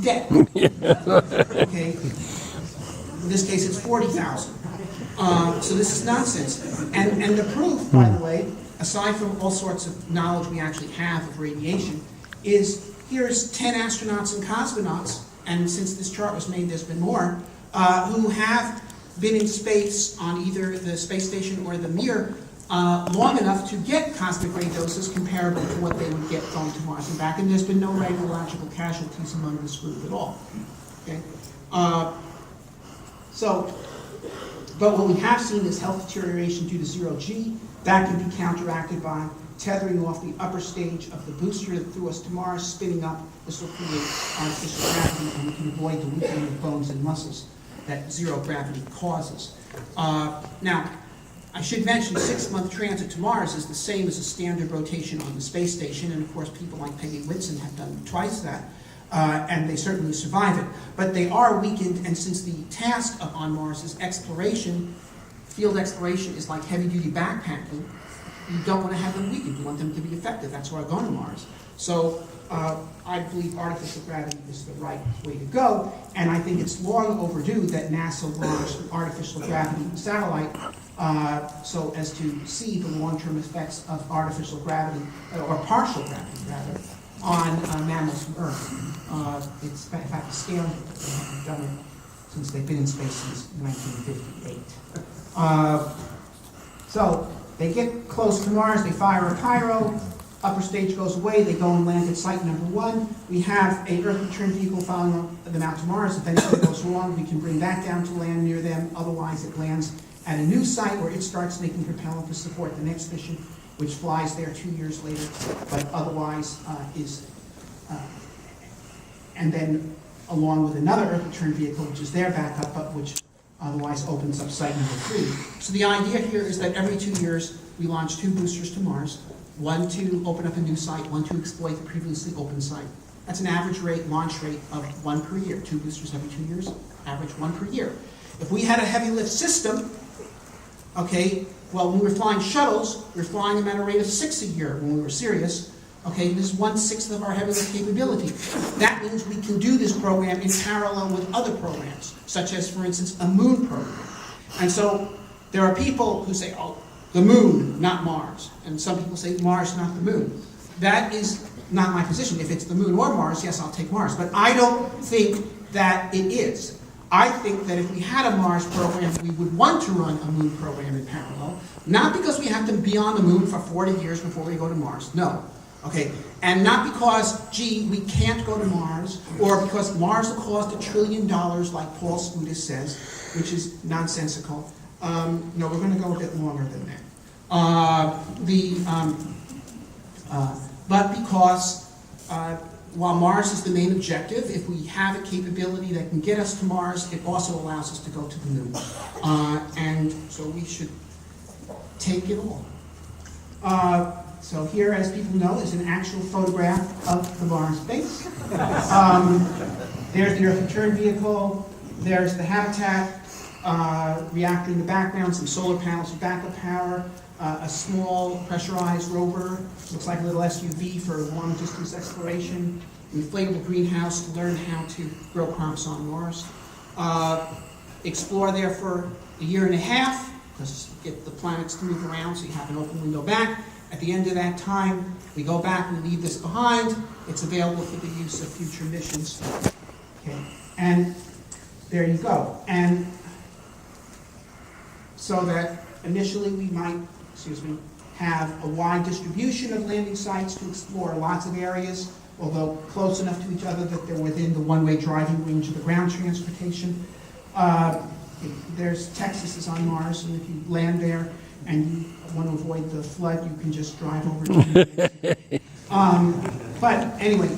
dead. Okay? In this case, it's 40,000. So this is nonsense. And the proof, by the way, aside from all sorts of knowledge we actually have of radiation, is here's 10 astronauts and cosmonauts, and since this chart was made, there's been more, who have been in space on either the space station or the Mir long enough to get cosmic ray doses comparable to what they would get going to Mars and back, and there's been no radiological casualties among this group at all. Okay? But what we have seen is health deterioration due to zero G. That can be counteracted by tethering off the upper stage of the booster that threw us to Mars, spinning up. This will create artificial gravity, and we can avoid the weakening of bones and muscles that zero gravity causes. Now, I should mention 6-month transit to Mars is the same as a standard rotation on the space station, and of course people like Peggy Whitson have done twice that. And they certainly survive it. But they are weakened, and since the task on Mars is exploration, field exploration is like heavy-duty backpacking, you don't want to have them weakened. You want them to be effective. That's why I go to Mars. So I believe artificial gravity is the right way to go, and I think it's long overdue that NASA launched an artificial gravity satellite so as to see the long-term effects of artificial gravity, or partial gravity, rather, on mammals from Earth. It's in fact astounding that they haven't done it since they've been in space since 1958. So they get close to Mars, they fire a pyro, upper stage goes away, they go and land at site number 1. We have a Earth return vehicle following them out to Mars. If anything goes wrong, we can bring that down to land near them. Otherwise, it lands at a new site where it starts making propellant to support the next mission, which flies there 2 years later, but otherwise and then along with another Earth return vehicle, which is their backup, but which otherwise opens up site number 3. So the idea here is that every 2 years we launch 2 boosters to Mars, one to open up a new site, one to exploit the previously open site. That's an average launch rate of 1 per year. 2 boosters every 2 years, average 1 per year. If we had a heavy lift system, okay, well, when we were flying shuttles, we were flying them at a rate of 6 a year when we were serious. Okay, this is 1/6 of our heavy lift capability. That means we can do this program in parallel with other programs, such as, for instance, a moon program. And so there are people who say, oh, the moon, not Mars. And some people say Mars, not the moon. That is not my position. If it's the moon or Mars, yes, I'll take Mars. But I don't think that it is. I think that if we had a Mars program, we would want to run a moon program in parallel, not because we have to be on the moon for 40 years before we go to Mars. No. Okay, and not because, gee, we can't go to Mars, or because Mars will cost $1 trillion, like Paul Skoudas says, which is nonsensical. No, we're going to go a bit longer than that. But because while Mars is the main objective, if we have a capability that can get us to Mars, it also allows us to go to the moon. And so we should take it all. So here, as people know, is an actual photograph of the Mars base. There's the Earth return vehicle. There's the habitat reactor in the background, some solar panels for backup power, a small pressurized rover, looks like a little SUV for long-distance exploration, an inflatable greenhouse to learn how to grow crops on Mars. Explore there for a year and a half, because get the planets to move around, so you have an open window back. At the end of that time, we go back and leave this behind. It's available for the use of future missions. Okay, and there you go. And so that initially we might, have a wide distribution of landing sites to explore lots of areas, although close enough to each other that they're within the one-way driving range of the ground transportation. There's Texas is on Mars, and if you land there and you want to avoid the flood, you can just drive over to it. But anyway,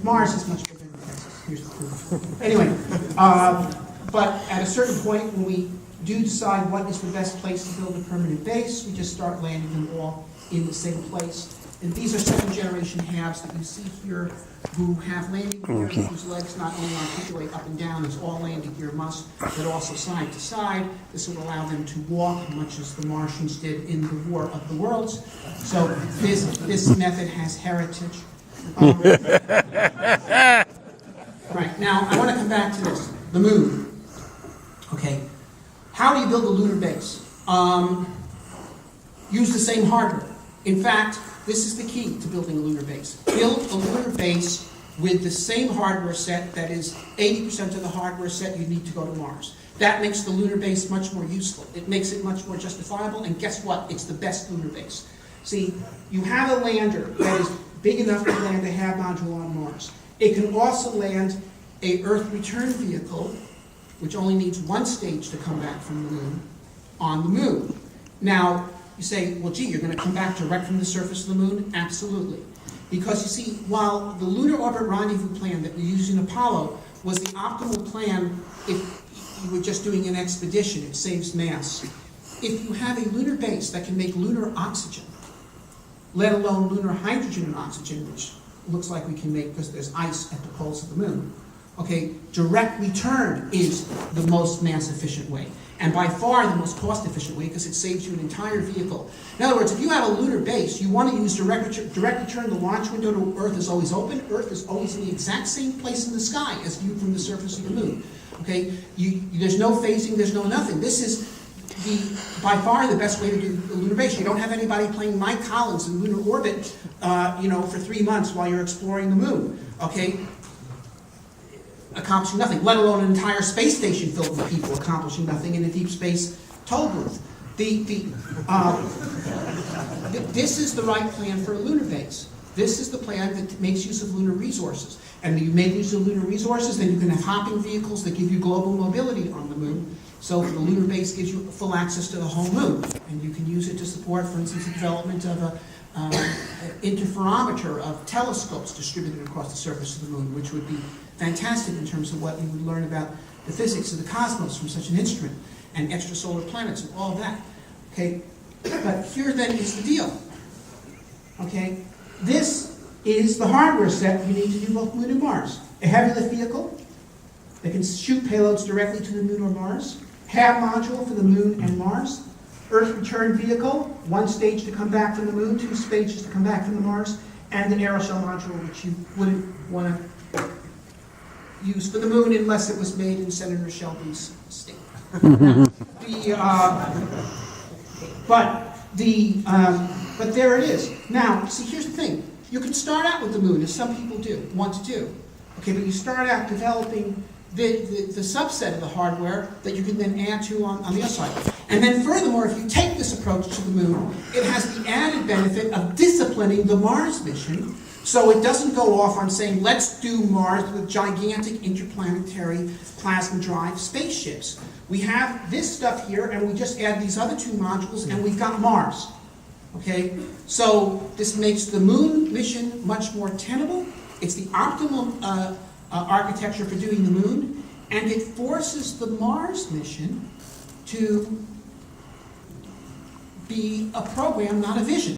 Mars is much bigger than Texas. Here's the proof. Anyway, but at a certain point, when we do decide what is the best place to build a permanent base, we just start landing them all in the same place. And these are second-generation halves that you see here who have landing gear, whose legs not only articulate up and down as all landing gear must, but also side to side. This will allow them to walk, much as the Martians did in the War of the Worlds. So this method has heritage. Right. right, now I want to come back to this, the moon. Okay, how do you build a lunar base? Use the same hardware. In fact, this is the key to building a lunar base. Build a lunar base with the same hardware set that is 80% of the hardware set you need to go to Mars. That makes the lunar base much more useful. It makes it much more justifiable, and guess what? It's the best lunar base. See, you have a lander that is big enough to land a HAB module on Mars. It can also land a Earth return vehicle, which only needs one stage to come back from the moon, on the moon. Now, you say, well, gee, you're going to come back direct from the surface of the moon? Absolutely. Because you see, while the lunar orbit rendezvous plan that we used in Apollo was the optimal plan if you were just doing an expedition, it saves mass. If you have a lunar base that can make lunar oxygen, let alone lunar hydrogen and oxygen, which looks like we can make because there's ice at the poles of the moon, okay, direct return is the most mass efficient way. And by far the most cost efficient way because it saves you an entire vehicle. In other words, if you have a lunar base, you want to use direct return, the launch window to Earth is always open. Earth is always in the exact same place in the sky as viewed from the surface of the moon. Okay, there's no phasing, there's no nothing. This is by far the best way to do a lunar base. You don't have anybody playing Mike Collins in lunar orbit, for 3 months while you're exploring the moon. Okay, accomplishing nothing, let alone an entire space station filled with people accomplishing nothing in a deep space toll booth. This is the right plan for a lunar base. This is the plan that makes use of lunar resources. And when you make use of lunar resources, then you can have hopping vehicles that give you global mobility on the moon. So the lunar base gives you full access to the whole moon. And you can use it to support, for instance, the development of an interferometer of telescopes distributed across the surface of the moon, which would be fantastic in terms of what we would learn about the physics of the cosmos from such an instrument, and extrasolar planets and all that. Okay, but here then is the deal. Okay, this is the hardware set you need to do both Moon and Mars. A heavy lift vehicle that can shoot payloads directly to the Moon or Mars, HAB module for the Moon and Mars, Earth return vehicle, one stage to come back from the Moon, 2 stages to come back from the Mars, and an aeroshell module which you wouldn't want to use for the Moon unless it was made in Senator Shelby's state. But there it is. Now, see, here's the thing. You can start out with the Moon, as some people want to do. Okay, but you start out developing the subset of the hardware that you can then add to on the other side. And then furthermore, if you take this approach to the Moon, it has the added benefit of disciplining the Mars mission, so it doesn't go off on saying, let's do Mars with gigantic interplanetary plasma drive spaceships. We have this stuff here, and we just add these other 2 modules, and we've got Mars. Okay? So this makes the Moon mission much more tenable. It's the optimal architecture for doing the Moon, and it forces the Mars mission to be a program, not a vision.